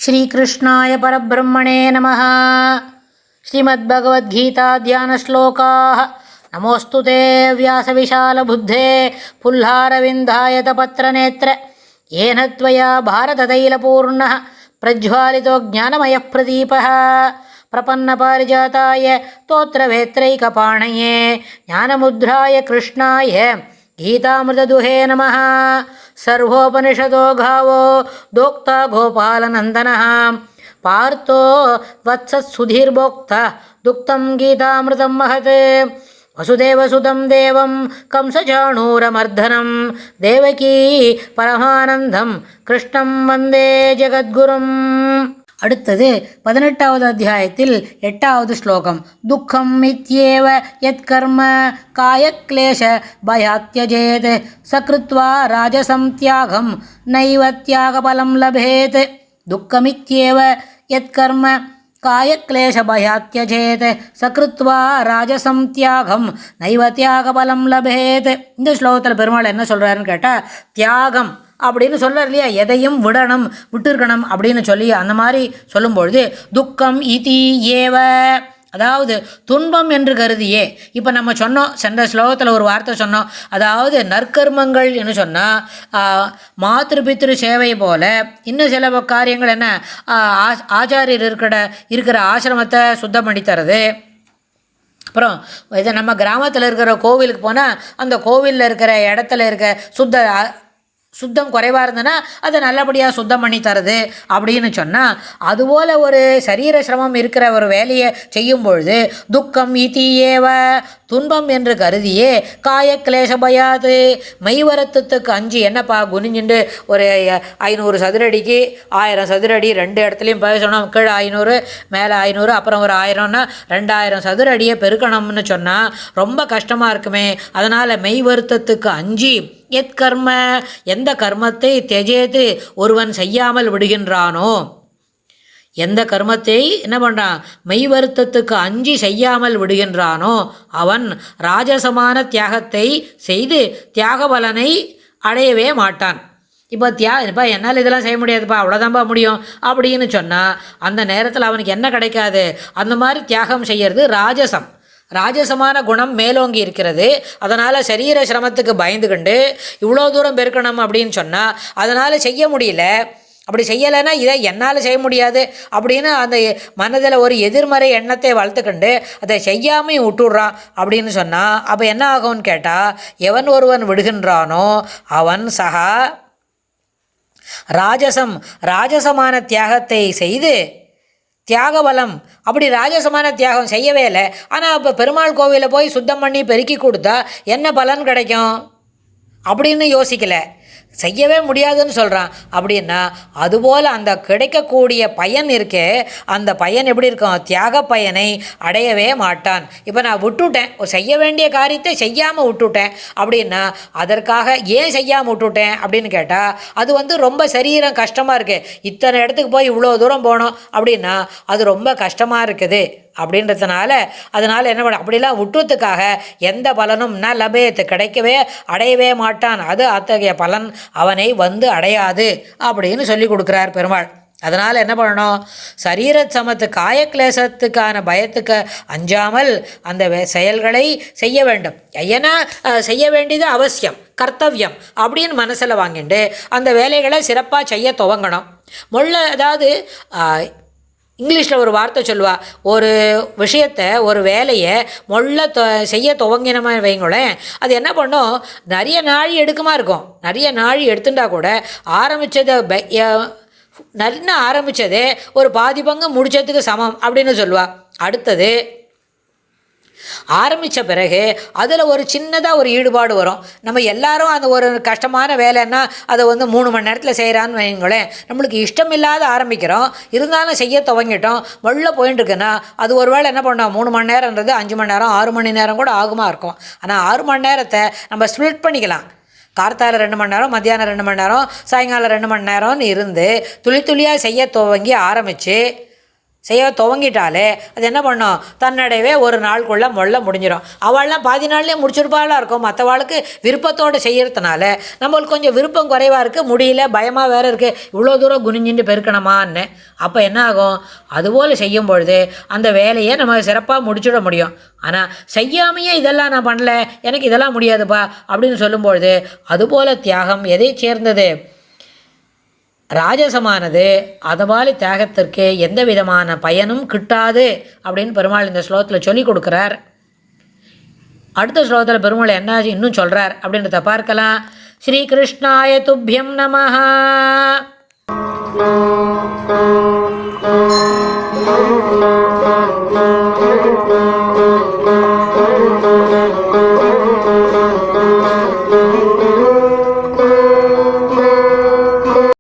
श्रीकृष्णाय परब्रह्मणे नमः। श्रीमद्भगवद्गीता ध्यानश्लोकाः। नमोऽस्तु ते व्यासविशालबुद्धे पुल्लारविन्दायतपत्रनेत्र येन त्वया भारततैलपूर्णः प्रज्वालितो ज्ञानमयः प्रदीपः प्रपन्नपारिजाताय स्तोत्रवेत्रैकपाणये ज्ञानमुद्राय कृष्णाय गीतामृतदुहे नमः। सर्वोपनिषदो गावो दोक्ता गोपालनन्दनः पार्थो वत्सत्सुधीर्भोक्ता दुक्तं गीतामृतं महत्। वसुदेवसुतं देवं कंसचाणूरमर्दनं देवकी परमानन्दं कृष्णं वन्दे जगद्गुरुम्. அடுத்தது 18வது அத்தியாயத்தில் 8வது ஸ்லோகம். துக்கம் இத்யேவ யத்கர்ம காயக்லேஷ பயாத்யஜேத் சக்ருத்வா ராஜசம் தியாகம் நைவ தியாகபலம் லபேத். துக்கமித்யேவ யத்கர்ம காயக்லேஷ பயாத்யஜேத் சக்ருத்வா ராஜசம் தியாகம் நைவ தியாகபலம் லபேத். இந்த ஸ்லோகத்தில் பெருமாள் என்ன சொல்கிறாருன்னு கேட்டால், தியாகம் அப்படின்னு சொல்கிறார் இல்லையா, எதையும் விடணும், விட்டுருக்கணும் அப்படின்னு சொல்லி அந்த மாதிரி சொல்லும்பொழுது துக்கம் இதி ஏவ, அதாவது துன்பம் என்று கருதியே. இப்போ நம்ம சொன்னோம், சென்ற ஸ்லோகத்தில் ஒரு வார்த்தை சொன்னோம், அதாவது நற்கர்மங்கள் என்று சொன்னால் மாத்திரு பித்திரு சேவை போல இன்னும் சில காரியங்கள் என்ன, ஆச்சாரியர் இருக்கிற ஆசிரமத்தை சுத்தம் பண்ணி தரது. அப்புறம் இதை நம்ம கிராமத்தில் இருக்கிற கோவிலுக்கு போனால் அந்த கோவிலில் இருக்கிற இடத்துல இருக்க சுத்தம் குறைவாக இருந்ததுன்னா அதை நல்லபடியாக சுத்தம் பண்ணி தருது அப்படின்னு சொன்னால், அதுபோல் ஒரு சரீர சிரமம் இருக்கிற ஒரு வேலையை செய்யும் பொழுது துக்கம் இதியேவ, துன்பம் என்று கருதியே, காயக்லேஷ பயாது, மெய்வரத்துக்கு அஞ்சு என்னப்பா குனிஞ்சுண்டு ஒரு 500 சதுரடிக்கு 1000 சதுரடி 2 இடத்துலையும் பேசணும், கீழே 500 மேலே 500 அப்புறம் ஒரு 1000ன்னா 2000 சதுரடியை பெருக்கணும்னு சொன்னால் ரொம்ப கஷ்டமாக இருக்குமே. அதனால் மெய்வருத்தத்துக்கு அஞ்சு எத் கர்ம, எந்த கர்மத்தை தெஜேது ஒருவன் செய்யாமல் விடுகின்றானோ, எந்த கர்மத்தை என்ன பண்ணுறான், மெய் வருத்தத்துக்கு அஞ்சி செய்யாமல் விடுகின்றானோ அவன் ராஜசமான தியாகத்தை செய்து தியாக பலனை அடையவே மாட்டான். இப்போ என்னால் இதெல்லாம் செய்ய முடியாதுப்பா, அவ்வளோதான்ப்பா முடியும் அப்படின்னு சொன்னால் அந்த நேரத்தில் அவனுக்கு என்ன கிடைக்காது. அந்த மாதிரி தியாகம் செய்கிறது ராஜசம். ராஜசமான குணம் மேலோங்கி இருக்கிறது. அதனால் சரீர சிரமத்துக்கு பயந்துக்கிண்டு இவ்வளோ தூரம் பெருக்கணும் அப்படின்னு சொன்னால் அதனால் செய்ய முடியல. அப்படி செய்யலைன்னா இதை என்னால் செய்ய முடியாது அப்படின்னு அந்த மனதில் ஒரு எதிர்மறை எண்ணத்தை வளர்த்துக்கிண்டு அதை செய்யாமையும் விட்டுடுறான் அப்படின்னு சொன்னால் அப்போ என்ன ஆகும்னு கேட்டால், எவன் ஒருவன் விடுகின்றானோ அவன் சகா ராஜசமான தியாகத்தை செய்து தியாகபலம், அப்படி ராஜசமான தியாகம் செய்யவே இல்லை. ஆனால் இப்போ பெருமாள் கோவிலில் போய் சுத்தம் பண்ணி பெருக்கி கொடுத்தா என்ன பலன் கிடைக்கும் அப்படின்னு யோசிக்கலை, செய்யவே முடியாதுன்னு சொல்கிறான். அப்படின்னா அதுபோல் அந்த கிடைக்கக்கூடிய பயன் இருக்கே, அந்த பயன் எப்படி இருக்கும், தியாக பயனை அடையவே மாட்டான். இப்போ நான் விட்டுட்டேன், செய்ய வேண்டிய காரியத்தை செய்யாமல் விட்டுட்டேன் அப்படின்னா அதற்காக ஏன் செய்யாமல் விட்டுட்டேன் அப்படின்னு கேட்டால், அது ரொம்ப சரீரம் கஷ்டமாக இருக்குது, இத்தனை இடத்துக்கு போய் இவ்வளோ தூரம் போனோம் அப்படின்னா அது ரொம்ப கஷ்டமாக இருக்குது அப்படின்றதுனால அதனால் என்ன பண்ண, அப்படிலாம் விட்டுறதுக்காக எந்த பலனும் ந லபேத்து, கிடைக்கவே அடையவே மாட்டான், அது அத்தகைய பலன் அவனை அடையாது அப்படின்னு சொல்லி கொடுக்குறார் பெருமாள். அதனால் என்ன பண்ணணும், சரீர சமத்து காயக்லேசத்துக்கான பயத்துக்கு அஞ்சாமல் அந்த செயல்களை செய்ய வேண்டும். ஏன்னா செய்ய வேண்டியது அவசியம், கர்த்தவியம் அப்படின்னு மனசில் வாங்கிட்டு அந்த வேலைகளை சிறப்பாக செய்ய துவங்கணும். அதாவது இங்கிலீஷில் ஒரு வார்த்தை சொல்லுவாள், ஒரு விஷயத்தை ஒரு வேலையை செய்ய துவங்கினமா வைங்களேன், அது என்ன பண்ணும், நிறைய நாழி எடுக்குமா இருக்கும். நிறைய நாழி எடுத்துட்டா கூட ஆரம்பித்ததே ஒரு பாதி பங்கு முடிச்சதுக்கு சமம் அப்படின்னு சொல்லுவாள். அடுத்தது ஆரம்பித்த பிறகு அதில் ஒரு சின்னதாக ஒரு ஈடுபாடு வரும். நம்ம எல்லாரும் அந்த ஒரு கஷ்டமான வேலைன்னா அதை 3 மணி நேரத்தில் செய்கிறான்னு வைங்களேன், நம்மளுக்கு இஷ்டம் இல்லாத ஆரம்பிக்கிறோம், இருந்தாலும் செய்ய துவங்கிட்டோம், போயின்னு இருக்குன்னா அது ஒரு வேளை என்ன பண்ணோம், 3 மணி நேரம்ன்றது 5 மணி நேரம் 6 மணி நேரம் கூட ஆகுமா இருக்கும். ஆனால் 6 மணி நேரத்தை நம்ம ஸ்ப்ளிட் பண்ணிக்கலாம். கார்த்தால 2 மணி நேரம், மத்தியானம் 2 மணி நேரம், சாயங்காலம் 2 மணி நேரம்னு இருந்து துளி துளியாக செய்ய துவங்கி ஆரம்பித்து செய்ய துவங்கிட்டாலே அது என்ன பண்ணும், தன்னடைவே ஒரு நாளுக்குள்ளே முடிஞ்சிடும். அவள்லாம் பாதி நாள்லேயே முடிச்சிருப்பாளாக இருக்கும். மற்றவாளுக்கு விருப்பத்தோடு செய்யறதுனால நம்மளுக்கு கொஞ்சம் விருப்பம் குறைவாக இருக்குது, முடியல, பயமாக வேறு இருக்குது, இவ்வளோ தூரம் குனிஞ்சிட்டு பெருக்கணுமான்னு. அப்போ என்ன ஆகும், அதுபோல் செய்யும் பொழுது அந்த வேலையை நம்ம சிறப்பாக முடிச்சுட முடியும். ஆனால் செய்யாமையே இதெல்லாம் நான் பண்ணல, எனக்கு இதெல்லாம் முடியாதுப்பா அப்படின்னு சொல்லும்பொழுது அதுபோல் தியாகம் எதை சேர்ந்தது, ராஜசமானது. அதுபாலி தியாகத்திற்கு எந்த விதமான பயனும் கிட்டாது அப்படின்னு பெருமாள் இந்த ஸ்லோகத்தில் சொல்லி கொடுக்குறார். அடுத்த ஸ்லோகத்தில் பெருமாள் என்ன இன்னும் சொல்கிறார் அப்படின்றத பார்க்கலாம். ஸ்ரீகிருஷ்ணாய துப்யம் நமஹ.